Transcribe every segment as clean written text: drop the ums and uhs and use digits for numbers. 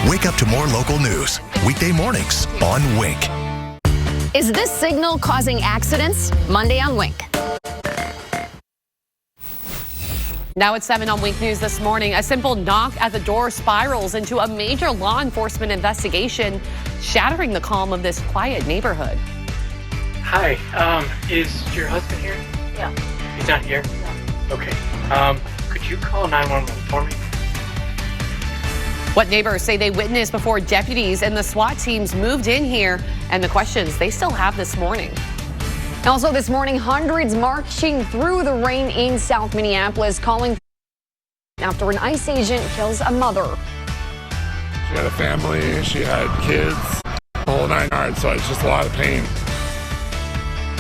Wake up to more local news. Weekday mornings on Wink. Is this signal causing accidents? Monday on Wink. Now at 7 on Wink News this morning, a simple knock at the door spirals into a major law enforcement investigation, shattering the calm of this quiet neighborhood. Hi, is your husband here? Yeah. He's not here? No. Okay. Could you call 911 for me? What neighbors say they witnessed before deputies and the SWAT teams moved in here, and the questions they still have this morning. Also this morning, hundreds marching through the rain in South Minneapolis, calling after an ICE agent kills a mother. She had a family, she had kids, the whole 9 yards, so it's just a lot of pain.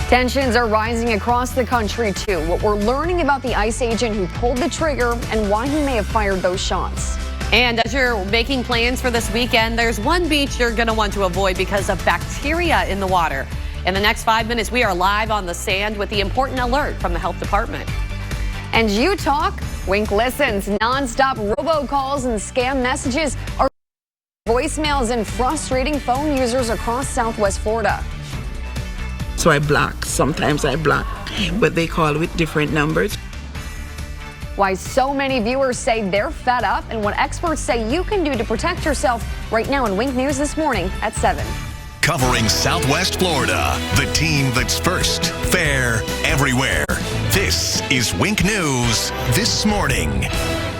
Tensions are rising across the country, too. What we're learning about the ICE agent who pulled the trigger and why he may have fired those shots. And as you're making plans for this weekend, there's one beach you're going to want to avoid because of bacteria in the water. In the next 5 minutes, we are live on the sand with the important alert from the health department. And you talk, Wink listens. Nonstop robocalls and scam messages are voicemails and frustrating phone users across Southwest Florida. So I block. Sometimes I block, but they call with different numbers. Why so many viewers say they're fed up and what experts say you can do to protect yourself right now in Wink News this morning at 7. Covering Southwest Florida, the team that's first, fair, everywhere. This is Wink News This Morning.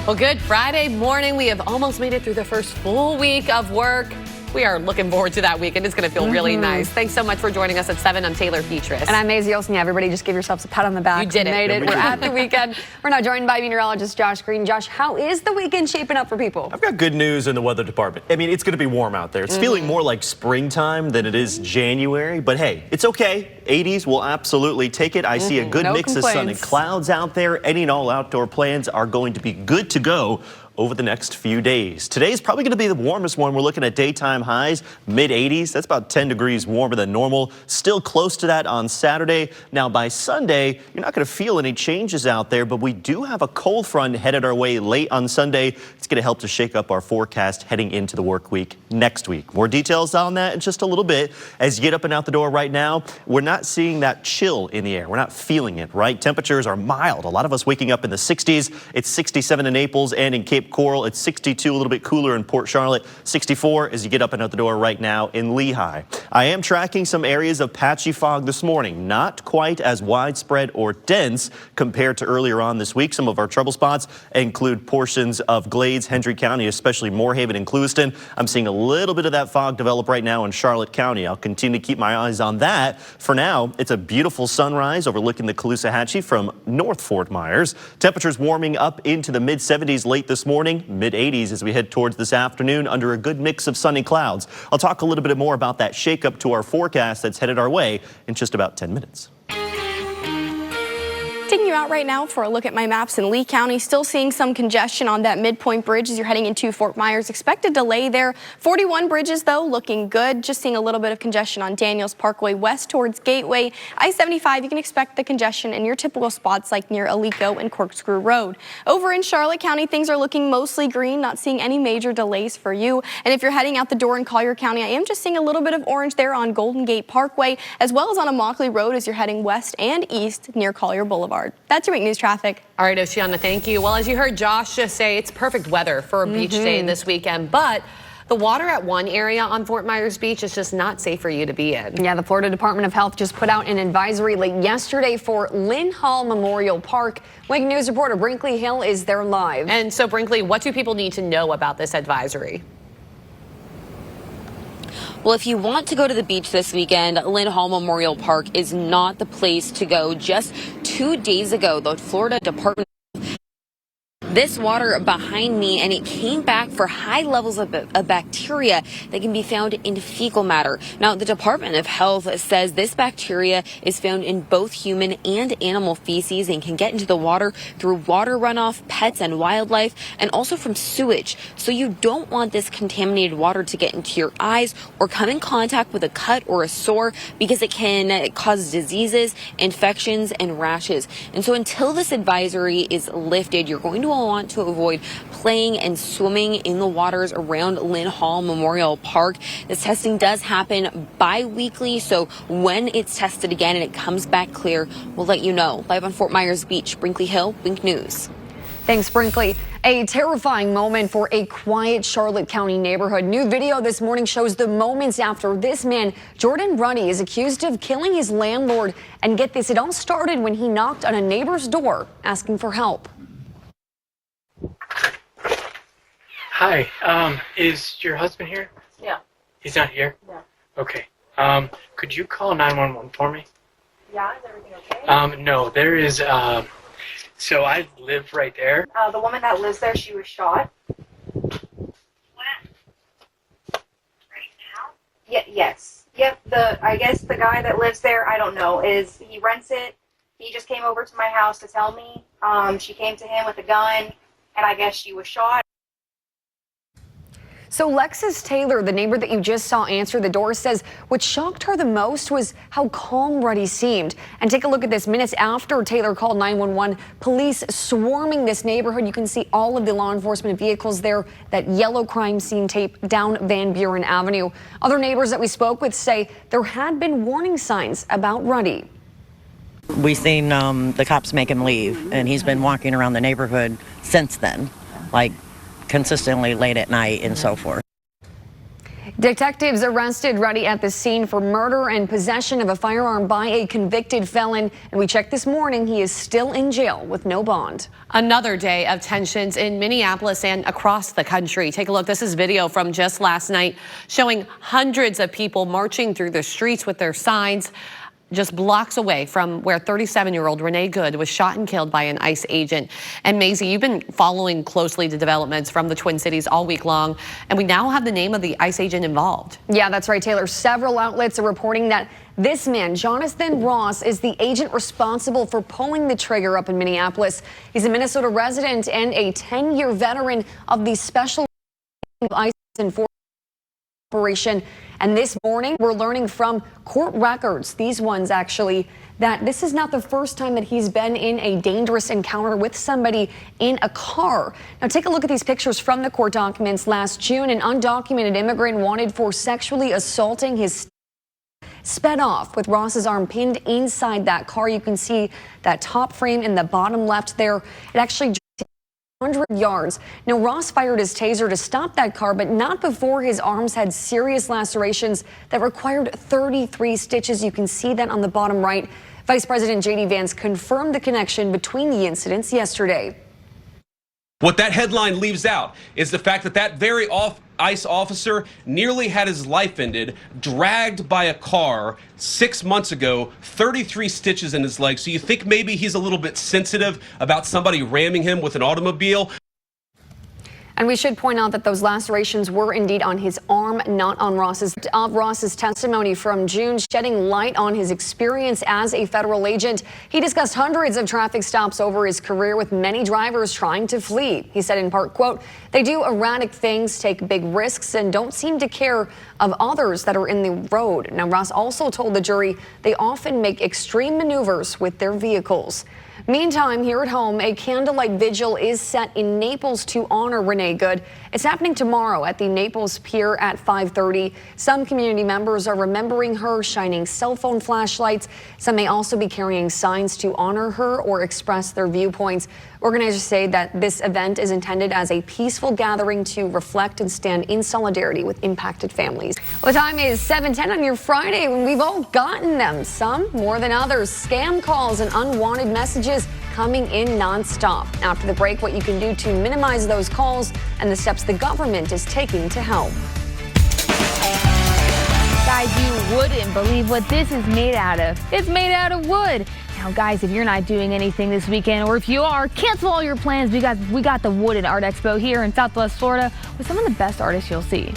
Well, good Friday morning. We have almost made it through the first full week of work. We are looking forward to that weekend. It's going to feel really nice. Thanks so much for joining us at 7. I'm Taylor Petras. And I'm Maisie Olsen. Everybody just give yourselves a pat on the back. You did it. Made it. We're at the weekend. We're now joined by meteorologist Josh Green. Josh, how is the weekend shaping up for people? I've got good news in the weather department. I mean, it's going to be warm out there. It's feeling more like springtime than it is January. But hey, it's okay. 80s will absolutely take it. I see a good mix of sun and clouds out there. Any and all outdoor plans are going to be good to go over the next few days. Today's probably going to be the warmest one. We're looking at daytime highs, mid-80s. That's about 10 degrees warmer than normal. Still close to that on Saturday. Now, by Sunday, you're not going to feel any changes out there, but we do have a cold front headed our way late on Sunday. It's going to help to shake up our forecast heading into the work week next week. More details on that in just a little bit. As you get up and out the door right now, we're not seeing that chill in the air. We're not feeling it, right? Temperatures are mild. A lot of us waking up in the 60s. It's 67 in Naples and in Cape Coral. It's 62, a little bit cooler in Port Charlotte. 64 as you get up and out the door right now in Lehigh. I am tracking some areas of patchy fog this morning. Not quite as widespread or dense compared to earlier on this week. Some of our trouble spots include portions of Glades, Hendry County, especially Moorhaven and Clewiston. I'm seeing a little bit of that fog develop right now in Charlotte County. I'll continue to keep my eyes on that. For now, it's a beautiful sunrise overlooking the Caloosahatchee from North Fort Myers. Temperatures warming up into the mid-70s late this morning. Mid-80s as we head towards this afternoon under a good mix of sunny clouds. I'll talk a little bit more about that shakeup to our forecast that's headed our way in just about 10 minutes. Taking you out right now for a look at my maps in Lee County. Still seeing some congestion on that midpoint bridge as you're heading into Fort Myers. Expected delay there. 41 bridges, though, looking good. Just seeing a little bit of congestion on Daniels Parkway west towards Gateway. I-75, you can expect the congestion in your typical spots like near Alico and Corkscrew Road. Over in Charlotte County, things are looking mostly green. Not seeing any major delays for you. And if you're heading out the door in Collier County, I am just seeing a little bit of orange there on Golden Gate Parkway, as well as on Immokalee Road as you're heading west and east near Collier Boulevard. That's your Wink News traffic. All right, Oceana, thank you. Well, as you heard Josh just say, it's perfect weather for a beach day this weekend, but the water at one area on Fort Myers Beach is just not safe for you to be in. Yeah, the Florida Department of Health just put out an advisory late yesterday for Lynn Hall Memorial Park. Wink News reporter Brinkley Hill is there live. And so, Brinkley, what do people need to know about this advisory? Well, if you want to go to the beach this weekend, Lynn Hall Memorial Park is not the place to go. Just 2 days ago, the Florida Department this water behind me, and it came back for high levels of bacteria that can be found in fecal matter. Now, the Department of Health says this bacteria is found in both human and animal feces and can get into the water through water runoff, pets and wildlife, and also from sewage. So you don't want this contaminated water to get into your eyes or come in contact with a cut or a sore because it can cause diseases, infections, and rashes. And so until this advisory is lifted, you're going to will want to avoid playing and swimming in the waters around Lynn Hall Memorial Park. This testing does happen bi-weekly, so when it's tested again and it comes back clear, we'll let you know. Live on Fort Myers Beach, Brinkley Hill, Wink News. Thanks, Brinkley. A terrifying moment for a quiet Charlotte County neighborhood. New video this morning shows the moments after this man, Jordan Ruddy, is accused of killing his landlord. And get this, it all started when he knocked on a neighbor's door asking for help. Hi, is your husband here? Yeah. He's not here? No. Okay. Could you call 911 for me? Yeah, is everything okay? No, there is, so I live right there. The woman that lives there, she was shot. What? Right now? Yeah, yes. Yep, I guess the guy that lives there, I don't know, he rents it. He just came over to my house to tell me. She came to him with a gun, and I guess she was shot. So Lexis Taylor, the neighbor that you just saw answer the door, says what shocked her the most was how calm Ruddy seemed. And take a look at this. Minutes after Taylor called 911, police swarming this neighborhood. You can see all of the law enforcement vehicles there, that yellow crime scene tape down Van Buren Avenue. Other neighbors that we spoke with say there had been warning signs about Ruddy. We've seen the cops make him leave, and he's been walking around the neighborhood since then, like consistently late at night and so forth. Detectives arrested Ruddy at the scene for murder and possession of a firearm by a convicted felon. And we checked this morning, he is still in jail with no bond. Another day of tensions in Minneapolis and across the country. Take a look. This is video from just last night showing hundreds of people marching through the streets with their signs, just blocks away from where 37-year-old Renee Good was shot and killed by an ICE agent. And Maisie, you've been following closely the developments from the Twin Cities all week long, and we now have the name of the ICE agent involved. Yeah, that's right, Taylor. Several outlets are reporting that this man, Jonathan Ross, is the agent responsible for pulling the trigger up in Minneapolis. He's a Minnesota resident and a 10-year veteran of the Special ICE Enforcement Operation. And this morning, we're learning from court records, these ones actually, that this is not the first time that he's been in a dangerous encounter with somebody in a car. Now, take a look at these pictures from the court documents. Last June, an undocumented immigrant wanted for sexually assaulting his sped off with Ross's arm pinned inside that car. You can see that top frame in the bottom left there. It actually 100 yards. Now, Ross fired his taser to stop that car, but not before his arms had serious lacerations that required 33 stitches. You can see that on the bottom right. Vice President J.D. Vance confirmed the connection between the incidents yesterday. What that headline leaves out is the fact that that very ICE officer nearly had his life ended, dragged by a car 6 months ago, 33 stitches in his leg. So you think maybe he's a little bit sensitive about somebody ramming him with an automobile? And we should point out that those lacerations were indeed on his arm, not on Ross's. Ross's testimony from June, shedding light on his experience as a federal agent. He discussed hundreds of traffic stops over his career with many drivers trying to flee. He said in part, quote, "They do erratic things, take big risks, and don't seem to care of others that are in the road." Now, Ross also told the jury they often make extreme maneuvers with their vehicles. Meantime, here at home, a candlelight vigil is set in Naples to honor Renee Good. It's happening tomorrow at the Naples Pier at 5:30. Some community members are remembering her, shining cell phone flashlights. Some may also be carrying signs to honor her or express their viewpoints. Organizers say that this event is intended as a peaceful gathering to reflect and stand in solidarity with impacted families. Well, the time is 7:10 on your Friday, when we've all gotten them, some more than others. Scam calls and unwanted messages coming in nonstop. After the break, what you can do to minimize those calls and the steps the government is taking to help. Guys, you wouldn't believe what this is made out of. It's made out of wood. Now, guys, if you're not doing anything this weekend, or if you are, cancel all your plans. We got the Wood and Art Expo here in Southwest Florida with some of the best artists you'll see.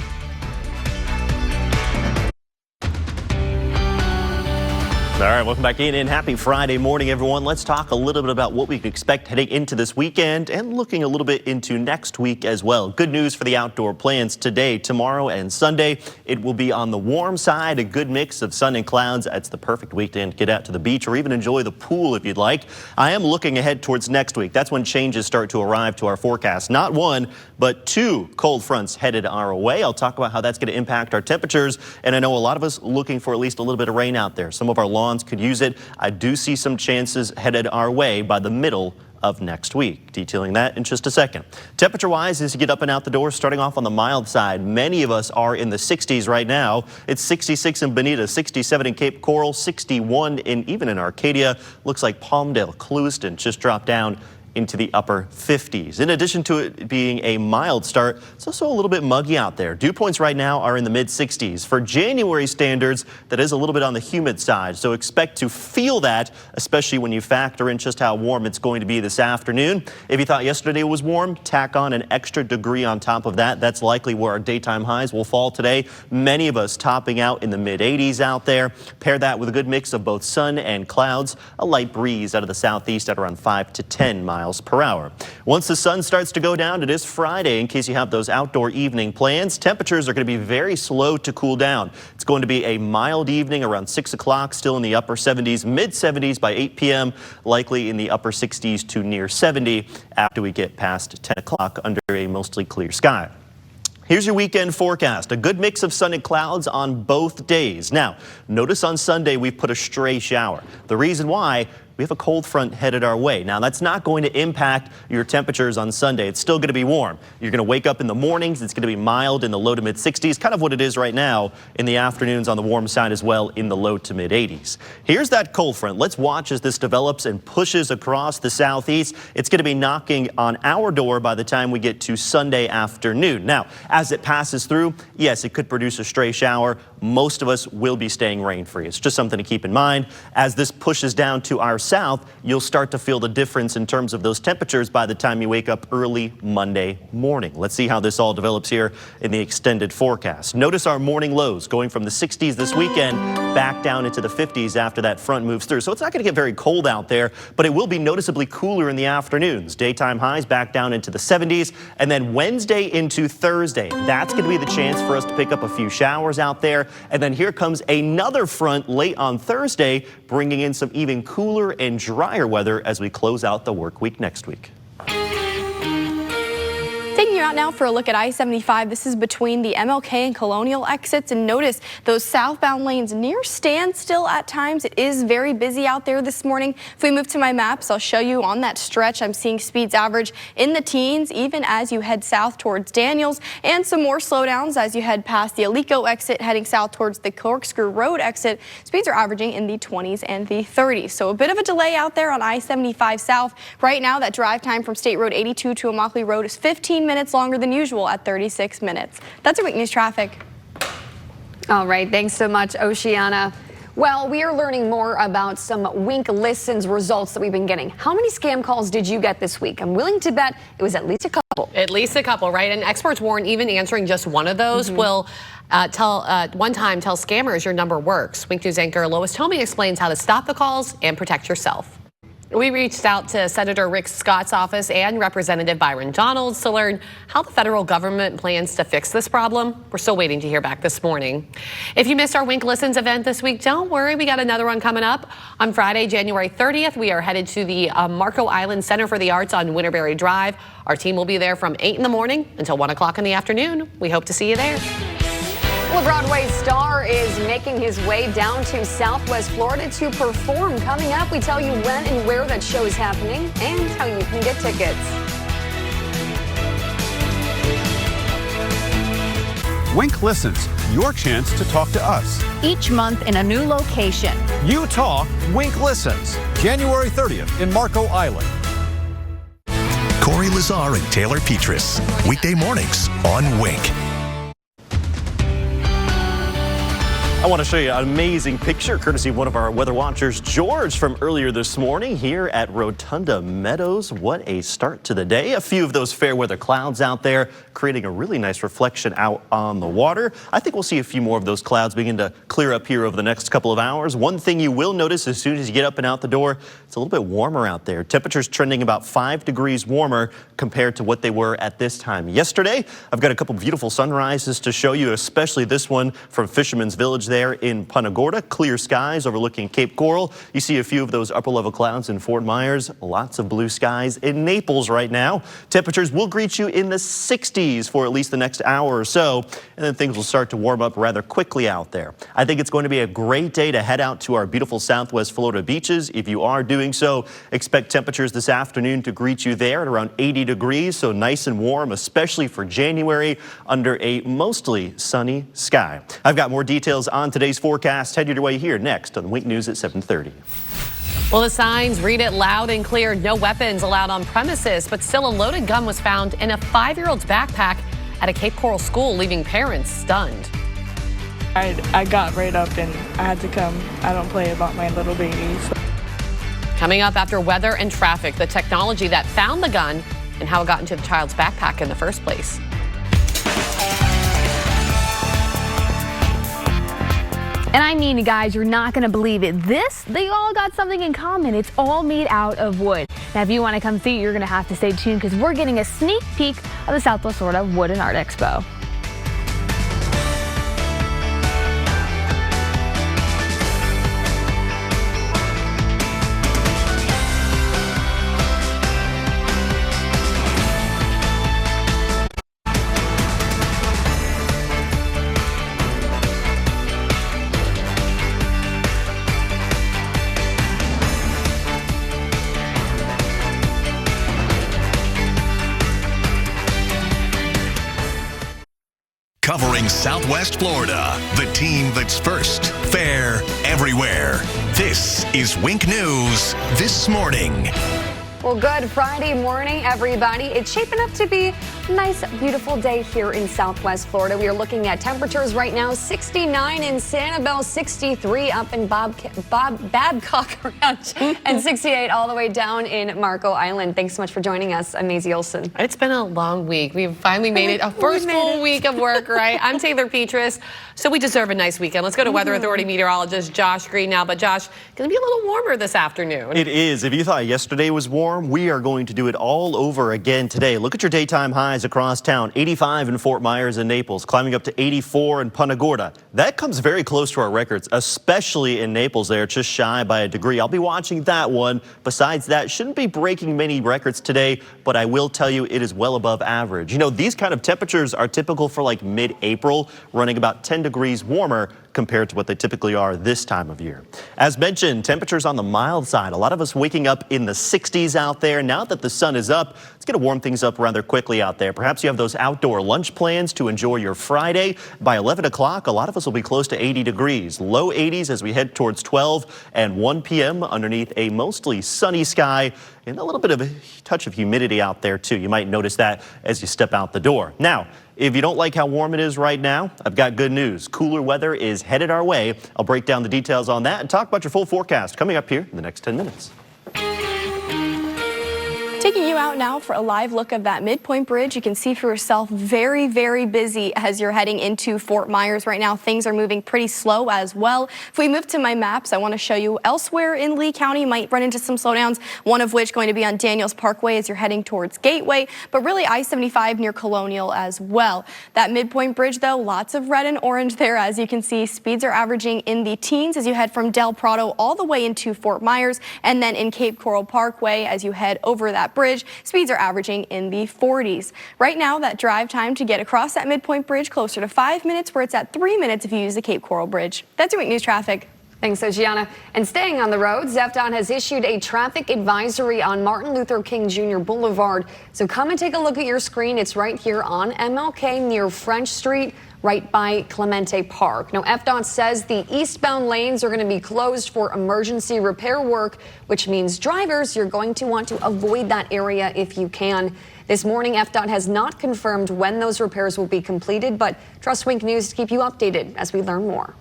All right, welcome back in and happy Friday morning, everyone. Let's talk a little bit about what we can expect heading into this weekend and looking a little bit into next week as well. Good news for the outdoor plans today, tomorrow, and Sunday. It will be on the warm side, a good mix of sun and clouds. It's the perfect weekend to get out to the beach or even enjoy the pool if you'd like. I am looking ahead towards next week. That's when changes start to arrive to our forecast. Not one, but two cold fronts headed our way. I'll talk about how that's going to impact our temperatures. And I know a lot of us looking for at least a little bit of rain out there. Some of our lawns could use it. I do see some chances headed our way by the middle of next week. Detailing that in just a second. Temperature-wise, as you get up and out the door, starting off on the mild side, many of us are in the 60s right now. It's 66 in Bonita, 67 in Cape Coral, 61 even in Arcadia. Looks like Palmdale, Clewiston just dropped down into the upper 50s. In addition to it being a mild start, it's also a little bit muggy out there. Dew points right now are in the mid 60s. For January standards, that is a little bit on the humid side, so expect to feel that, especially when you factor in just how warm it's going to be this afternoon. If you thought yesterday was warm, tack on an extra degree on top of that. That's likely where our daytime highs will fall today. Many of us topping out in the mid 80s out there. Pair that with a good mix of both sun and clouds, a light breeze out of the southeast at around 5 to 10 miles per hour. Once the sun starts to go down, it is Friday. In case you have those outdoor evening plans, temperatures are going to be very slow to cool down. It's going to be a mild evening around 6 o'clock, still in the upper 70s, mid 70s by 8 p.m., likely in the upper 60s to near 70 after we get past 10 o'clock under a mostly clear sky. Here's your weekend forecast. A good mix of sun and clouds on both days. Now, notice on Sunday we've put a stray shower. The reason why, we have a cold front headed our way. Now, that's not going to impact your temperatures on Sunday. It's still going to be warm. You're going to wake up in the mornings. It's going to be mild in the low to mid 60s, kind of what it is right now. In the afternoons on the warm side as well in the low to mid 80s. Here's that cold front. Let's watch as this develops and pushes across the southeast. It's going to be knocking on our door by the time we get to Sunday afternoon. Now, as it passes through, yes, it could produce a stray shower. Most of us will be staying rain-free. It's just something to keep in mind. As this pushes down to our south, you'll start to feel the difference in terms of those temperatures by the time you wake up early Monday morning. Let's see how this all develops here in the extended forecast. Notice our morning lows going from the 60s this weekend back down into the 50s after that front moves through. So it's not going to get very cold out there, but it will be noticeably cooler in the afternoons. Daytime highs back down into the 70s, and then Wednesday into Thursday, that's going to be the chance for us to pick up a few showers out there. And then here comes another front late on Thursday, bringing in some even cooler and drier weather as we close out the work week next week. Taking you out now for a look at I-75. This is between the MLK and Colonial exits, and notice those southbound lanes near standstill at times. It is very busy out there this morning. If we move to my maps, I'll show you on that stretch. I'm seeing speeds average in the teens even as you head south towards Daniels, and some more slowdowns as you head past the Alico exit heading south towards the Corkscrew Road exit. Speeds are averaging in the 20s and the 30s. So a bit of a delay out there on I-75 south. Right now, that drive time from State Road 82 to Immokalee Road is 15 minutes longer than usual at 36 minutes. That's your week news traffic. All right, thanks so much, Oceana. Well, we are learning more about some Wink Listens results that we've been getting. How many scam calls did you get this week? I'm willing to bet it was at least a couple. At least a couple, right? And experts warn even answering just one of those will tell scammers your number works. Wink News anchor Lois Tomey explains how to stop the calls and protect yourself. We reached out to Senator Rick Scott's office and Representative Byron Donalds to learn how the federal government plans to fix this problem. We're still waiting to hear back this morning. If you missed our Wink Listens event this week, don't worry, we got another one coming up. On Friday, January 30th, we are headed to the Marco Island Center for the Arts on Winterberry Drive. Our team will be there from 8 in the morning until 1 o'clock in the afternoon. We hope to see you there. Well, a Broadway star is making his way down to Southwest Florida to perform. Coming up, we tell you when and where that show is happening and how you can get tickets. Wink Listens, your chance to talk to us. Each month in a new location. You talk, Wink Listens. January 30th in Marco Island. Corey Lazar and Taylor Petrus. Weekday mornings on Wink. I want to show you an amazing picture courtesy of one of our weather watchers, George, from earlier this morning here at Rotunda Meadows. What a start to the day. A few of those fair weather clouds out there creating a really nice reflection out on the water. I think we'll see a few more of those clouds begin to clear up here over the next couple of hours. One thing you will notice as soon as you get up and out the door, it's a little bit warmer out there. Temperatures trending about 5 degrees warmer compared to what they were at this time yesterday. I've got a couple beautiful sunrises to show you, especially this one from Fisherman's Village there in Punta Gorda. Clear skies overlooking Cape Coral. You see a few of those upper level clouds in Fort Myers. Lots of blue skies in Naples right now. Temperatures will greet you in the 60s for at least the next hour or so, and then things will start to warm up rather quickly out there. I think it's going to be a great day to head out to our beautiful Southwest Florida beaches. If you are doing so, expect temperatures this afternoon to greet you there at around 80 degrees, so nice and warm, especially for January under a mostly sunny sky. I've got more details on today's forecast headed your way here next on Wink News at 7:30. Well, the signs read it loud and clear. No weapons allowed on premises, but still a loaded gun was found in a 5-year-old's backpack at a Cape Coral school, leaving parents stunned. I got right up and I had to come. I don't play about my little baby. So. Coming up after weather and traffic, the technology that found the gun and how it got into the child's backpack in the first place. And I mean, guys, you're not going to believe it. They all got something in common. It's all made out of wood. Now, if you want to come see it, you're going to have to stay tuned because we're getting a sneak peek of the Southwest Florida Wood and Art Expo. Covering Southwest Florida, the team that's first, fair, everywhere. This is Wink News This Morning. Well, good Friday morning, everybody. It's shaping up to be a nice, beautiful day here in Southwest Florida. We are looking at temperatures right now, 69 in Sanibel, 63 up in Babcock Ranch, and 68 all the way down in Marco Island. Thanks so much for joining us. I'm Maisie Olson. It's been a long week. We've finally made it a first full week of work, right? I'm Taylor Petras, so we deserve a nice weekend. Let's go to Weather Authority meteorologist Josh Green now. But Josh, going to be a little warmer this afternoon. It is. If you thought yesterday was warm, we are going to do it all over again today. Look at your daytime highs across town. 85 in Fort Myers and Naples, climbing up to 84 in Punta Gorda. That comes very close to our records, especially in Naples there, just shy by a degree. I'll be watching that one. Besides that, shouldn't be breaking many records today, but I will tell you it is well above average. You know, these kind of temperatures are typical for like mid-April, running about 10 degrees warmer compared to what they typically are this time of year. As mentioned, temperatures on the mild side. A lot of us waking up in the 60s out there. Now that the sun is up, it's going to warm things up rather quickly out there. Perhaps you have those outdoor lunch plans to enjoy your Friday. By 11 o'clock, a lot of us will be close to 80 degrees. Low 80s as we head towards 12 and 1 p.m. underneath a mostly sunny sky and a little bit of a touch of humidity out there too. You might notice that as you step out the door. Now, if you don't like how warm it is right now, I've got good news. Cooler weather is headed our way. I'll break down the details on that and talk about your full forecast coming up here in the next 10 minutes. Taking you out now for a live look of that midpoint bridge. You can see for yourself, very, very busy as you're heading into Fort Myers right now. Things are moving pretty slow as well. If we move to my maps, I want to show you elsewhere in Lee County, you might run into some slowdowns, one of which going to be on Daniels Parkway as you're heading towards Gateway, but really I-75 near Colonial as well. That midpoint bridge, though, lots of red and orange there. As you can see, speeds are averaging in the teens as you head from Del Prado all the way into Fort Myers, and then in Cape Coral Parkway as you head over that bridge, speeds are averaging in the 40s. Right now, that drive time to get across that midpoint bridge closer to 5 minutes, where it's at 3 minutes if you use the Cape Coral Bridge. That's your Week News traffic. Thanks, Oceana. And staying on the road, ZEFDOT has issued a traffic advisory on Martin Luther King Jr. Boulevard. So come and take a look at your screen. It's right here on MLK near French Street, right by Clemente Park. Now, FDOT says the eastbound lanes are going to be closed for emergency repair work, which means drivers, you're going to want to avoid that area if you can. This morning, FDOT has not confirmed when those repairs will be completed, but trust Wink News to keep you updated as we learn more.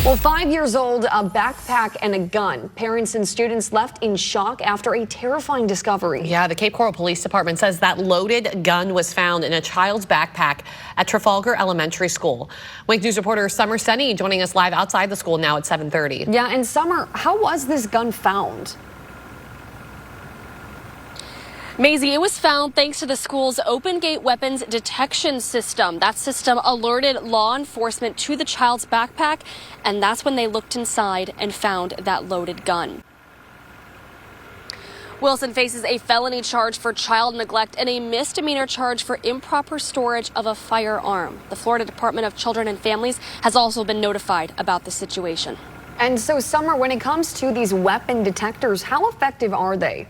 Well, 5 years old, a backpack and a gun. Parents and students left in shock after a terrifying discovery. Yeah, the Cape Coral Police Department says that loaded gun was found in a child's backpack at Trafalgar Elementary School. Wink News reporter Summer Senni joining us live outside the school now at 7:30. Yeah, and Summer, how was this gun found? Maisie, it was found thanks to the school's open gate weapons detection system. That system alerted law enforcement to the child's backpack, and that's when they looked inside and found that loaded gun. Wilson faces a felony charge for child neglect and a misdemeanor charge for improper storage of a firearm. The Florida Department of Children and Families has also been notified about the situation. And so, Summer, when it comes to these weapon detectors, how effective are they?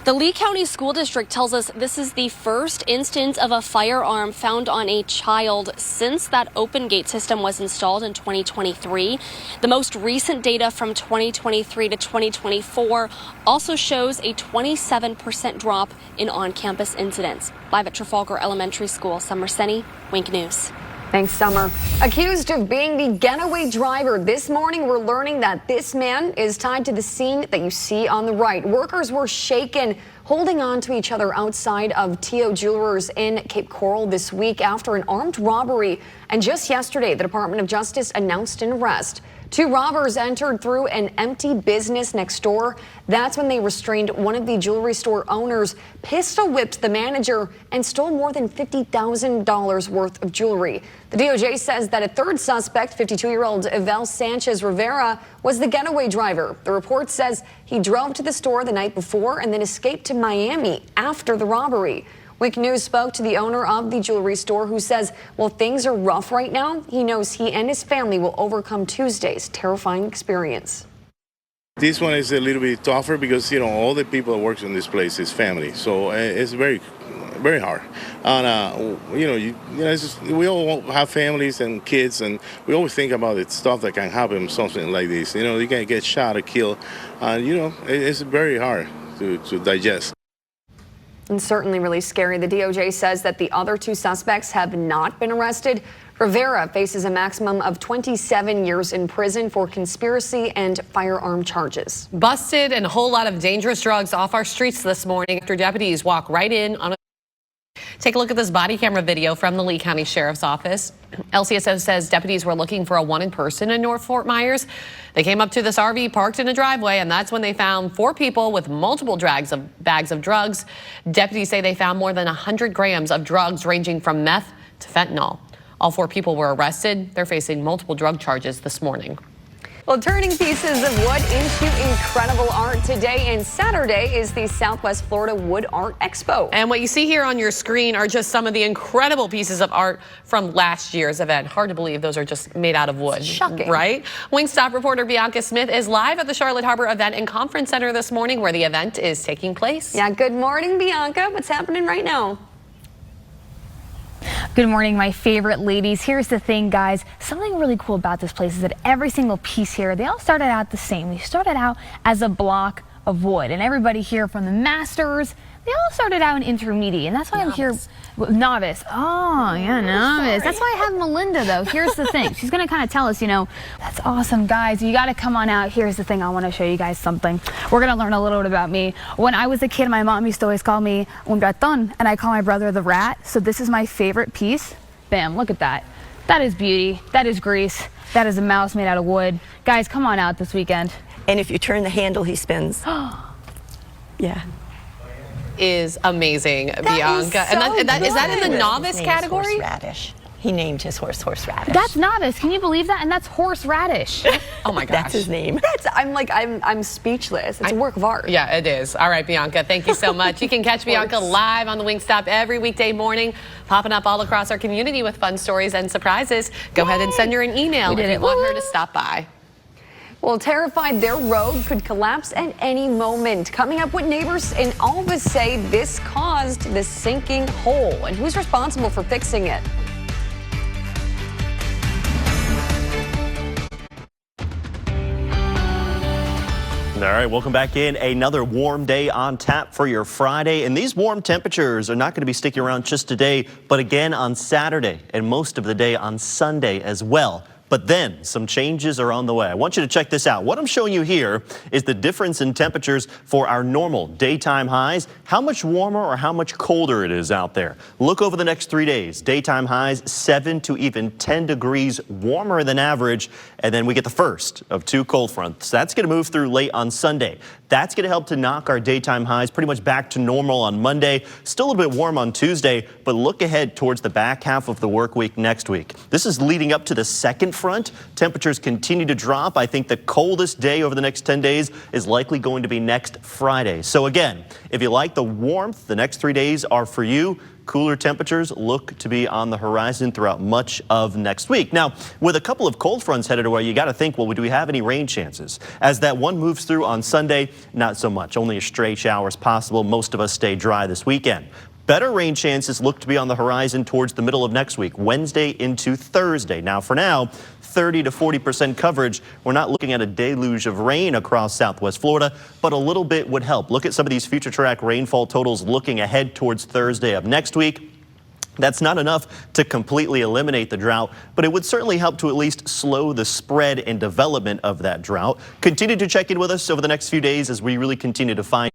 The Lee County School District tells us this is the first instance of a firearm found on a child since that open gate system was installed in 2023. The most recent data from 2023 to 2024 also shows a 27% drop in on-campus incidents. Live at Trafalgar Elementary School, Summer Senni, Wink News. Thanks, Summer. Accused of being the getaway driver, this morning we're learning that this man is tied to the scene that you see on the right. Workers were shaken, holding on to each other outside of T.O. Jewelers in Cape Coral this week after an armed robbery. And just yesterday, the Department of Justice announced an arrest. 2 robbers entered through an empty business next door. That's when they restrained one of the jewelry store owners, pistol whipped the manager, and stole more than $50,000 worth of jewelry. The DOJ says that a third suspect, 52-year-old Evel Sanchez Rivera, was the getaway driver. The report says he drove to the store the night before and then escaped to Miami after the robbery. Wink News spoke to the owner of the jewelry store, who says, while things are rough right now, he knows he and his family will overcome Tuesday's terrifying experience. This one is a little bit tougher because, all the people that work in this place is family. So it's very, very hard. And, we all have families and kids, and we always think about the stuff that can happen, something like this. You can get shot or killed. And, it's very hard to digest. And certainly really scary. The DOJ says that the other 2 suspects have not been arrested. Rivera faces a maximum of 27 years in prison for conspiracy and firearm charges. Busted and a whole lot of dangerous drugs off our streets this morning after deputies walk right in on a... Take a look at this body camera video from the Lee County Sheriff's Office. LCSO says deputies were looking for a wanted person in North Fort Myers. They came up to this RV parked in a driveway, and that's when they found 4 people with multiple bags of drugs. Deputies say they found more than 100 grams of drugs ranging from meth to fentanyl. All 4 people were arrested. They're facing multiple drug charges this morning. Well, turning pieces of wood into incredible art today and Saturday is the Southwest Florida Wood Art Expo. And what you see here on your screen are just some of the incredible pieces of art from last year's event. Hard to believe those are just made out of wood. Shocking. Right? Wingstop reporter Bianca Smith is live at the Charlotte Harbor Event and Conference Center this morning where the event is taking place. Yeah, good morning, Bianca. What's happening right now? Good morning, my favorite ladies. Here's the thing, guys. Something really cool about this place is that every single piece here, they all started out the same. They started out as a block of wood, and everybody here from the masters, they all started out in intermediate, and that's why I'm here. Novice. Oh, yeah, novice. That's why I have Melinda, though. Here's the thing. She's going to kind of tell us, that's awesome, guys. You got to come on out. Here's the thing. I want to show you guys something. We're going to learn a little bit about me. When I was a kid, my mom used to always call me un ratón, and I call my brother the rat. So this is my favorite piece. Bam, look at that. That is beauty. That is grease. That is a mouse made out of wood. Guys, come on out this weekend. And if you turn the handle, he spins. Yeah. Is amazing, Bianca. Is that in the novice category? Horseradish. He named his horse horseradish. That's novice. Can you believe that? And that's horseradish. Oh my gosh. That's his name. I'm speechless. It's a work of art. Yeah, it is. All right, Bianca, thank you so much. You can catch Bianca live on the Wingstop every weekday morning, popping up all across our community with fun stories and surprises. Go ahead and send her an email if you want her to stop by. Well, terrified their road could collapse at any moment. Coming up, what neighbors in Alvis say this caused the sinking hole, and who's responsible for fixing it. All right, welcome back in. Another warm day on tap for your Friday. And these warm temperatures are not going to be sticking around just today, but again on Saturday and most of the day on Sunday as well. But then some changes are on the way. I want you to check this out. What I'm showing you here is the difference in temperatures for our normal daytime highs, how much warmer or how much colder it is out there. Look over the next 3 days. Daytime highs 7 to even 10 degrees warmer than average. And then we get the first of 2 cold fronts. That's going to move through late on Sunday. That's going to help to knock our daytime highs pretty much back to normal on Monday. Still a bit warm on Tuesday, but look ahead towards the back half of the work week next week. This is leading up to the second front. Temperatures continue to drop. I think the coldest day over the next 10 days is likely going to be next Friday. So again, if you like the warmth, the next 3 days are for you. Cooler temperatures look to be on the horizon throughout much of next week. Now, with a couple of cold fronts headed away, you got to think, well, do we have any rain chances? As that one moves through on Sunday, not so much. Only a stray showers possible. Most of us stay dry this weekend. Better rain chances look to be on the horizon towards the middle of next week, Wednesday into Thursday. Now, for now, 30 to 40% coverage. We're not looking at a deluge of rain across Southwest Florida, but a little bit would help. Look at some of these future track rainfall totals looking ahead towards Thursday of next week. That's not enough to completely eliminate the drought, but it would certainly help to at least slow the spread and development of that drought. Continue to check in with us over the next few days as we really continue to find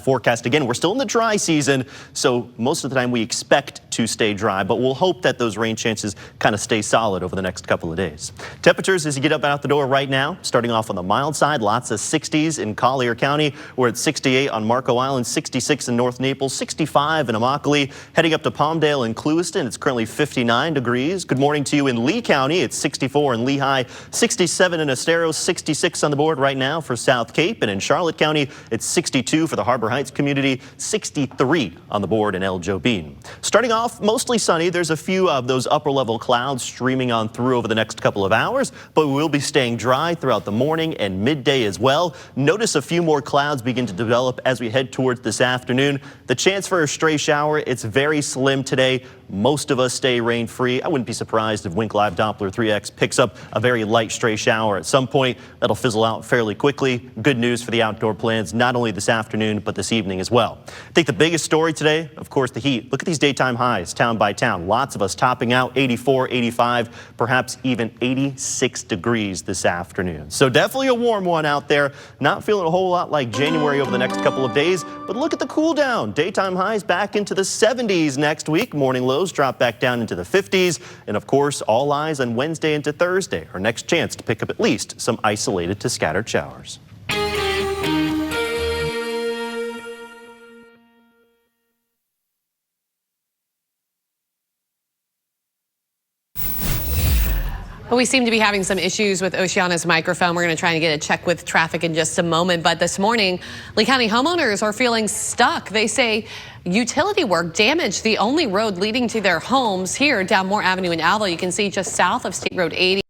forecast. Again, we're still in the dry season, so most of the time we expect to stay dry, but we'll hope that those rain chances kind of stay solid over the next couple of days. Temperatures as you get up and out the door right now, starting off on the mild side, lots of 60s in Collier County. We're at 68 on Marco Island, 66 in North Naples, 65 in Immokalee. Heading up to Palmdale and Clewiston, it's currently 59 degrees. Good morning to you in Lee County. It's 64 in Lehigh, 67 in Estero, 66 on the board right now for South Cape. And in Charlotte County, it's 62 for the Harbor Heights community, 63 on the board in El Jobin. Starting off mostly sunny. There's a few of those upper level clouds streaming on through over the next couple of hours, but we will be staying dry throughout the morning and midday as well. Notice a few more clouds begin to develop as we head towards this afternoon. The chance for a stray shower, it's very slim today. Most of us stay rain free. I wouldn't be surprised if Wink Live Doppler 3X picks up a very light stray shower at some point. That'll fizzle out fairly quickly. Good news for the outdoor plans, not only this afternoon, but this evening as well. I think the biggest story today, of course, the heat. Look at these daytime highs, town by town. Lots of us topping out 84, 85, perhaps even 86 degrees this afternoon. So definitely a warm one out there. Not feeling a whole lot like January over the next couple of days, but look at the cool down. Daytime highs back into the 70s next week. Morning lows drop back down into the 50s. And of course, all eyes on Wednesday into Thursday. Our next chance to pick up at least some isolated to scattered showers. Well, we seem to be having some issues with Oceana's microphone. We're going to try and get a check with traffic in just a moment. But this morning, Lee County homeowners are feeling stuck. They say utility work damaged the only road leading to their homes here down Moore Avenue in Alva. You can see just south of State Road 80,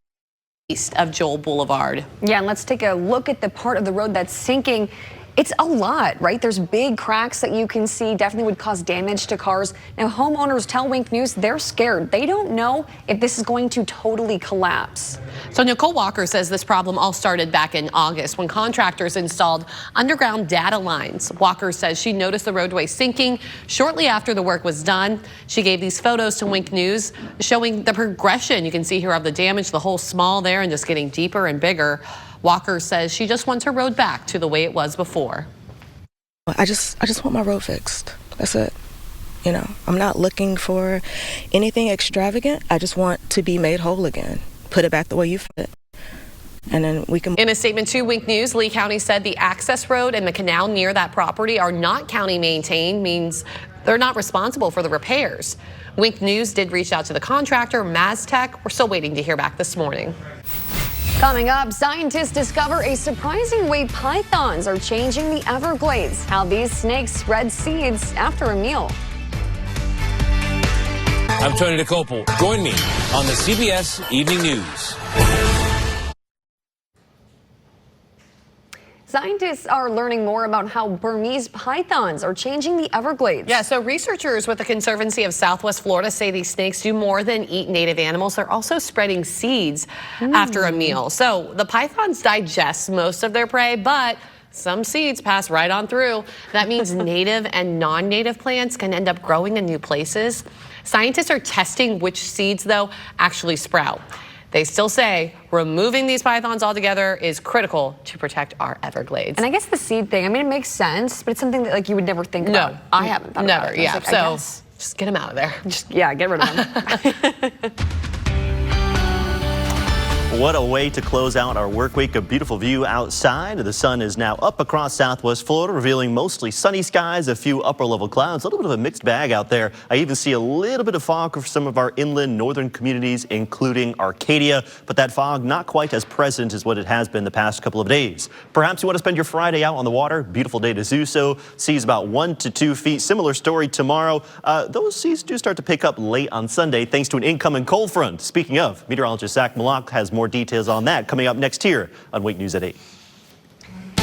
east of Joel Boulevard. Yeah, and let's take a look at the part of the road that's sinking. It's a lot, right? There's big cracks that you can see, definitely would cause damage to cars. Now, homeowners tell Wink News they're scared. They don't know if this is going to totally collapse. So Nicole Walker says this problem all started back in August when contractors installed underground data lines. Walker says she noticed the roadway sinking shortly after the work was done. She gave these photos to Wink News showing the progression. You can see here of the damage, the hole small there and just getting deeper and bigger. Walker says she just wants her road back to the way it was before. I just want my road fixed. That's it. You know, I'm not looking for anything extravagant. I just want to be made whole again. Put it back the way you found it. And then we can. In a statement to Wink News, Lee County said the access road and the canal near that property are not county maintained, means they're not responsible for the repairs. Wink News did reach out to the contractor, Maztec. We're still waiting to hear back this morning. Coming up, scientists discover a surprising way pythons are changing the Everglades. How these snakes spread seeds after a meal. I'm Tony DeCopel. Join me on the CBS Evening News. Scientists are learning more about how Burmese pythons are changing the Everglades. Yeah, so researchers with the Conservancy of Southwest Florida say these snakes do more than eat native animals. They're also spreading seeds after a meal. So the pythons digest most of their prey, but some seeds pass right on through. That means native and non-native plants can end up growing in new places. Scientists are testing which seeds, though, actually sprout. They still say removing these pythons altogether is critical to protect our Everglades. And I guess the seed thing, I mean, it makes sense, but it's something that you would never think about. I haven't thought about it. Yeah, like, so just get them out of there. Get rid of them. What a way to close out our work week. A beautiful view outside. The sun is now up across Southwest Florida, revealing mostly sunny skies, a few upper level clouds, a little bit of a mixed bag out there. I even see a little bit of fog for some of our inland northern communities, including Arcadia, but that fog not quite as present as what it has been the past couple of days. Perhaps you want to spend your Friday out on the water. Beautiful day to do so. Seas about 1 to 2 feet. Similar story tomorrow. Those seas do start to pick up late on Sunday thanks to an incoming cold front. Speaking of, meteorologist Zach Malak has more details on that coming up next here on Wink News at 8.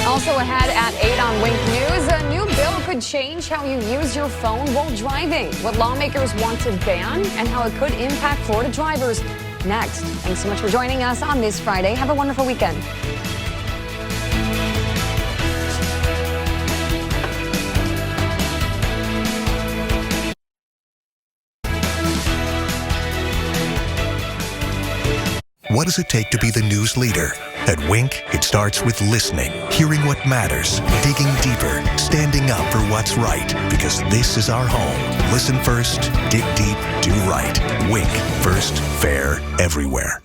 Also ahead at 8 on Wink News, a new bill could change how you use your phone while driving, what lawmakers want to ban, and how it could impact Florida drivers. Next. Thanks so much for joining us on this Friday. Have a wonderful weekend. What does it take to be the news leader? At Wink, it starts with listening, hearing what matters, digging deeper, standing up for what's right. Because this is our home. Listen first, dig deep, do right. Wink, first, fair, everywhere.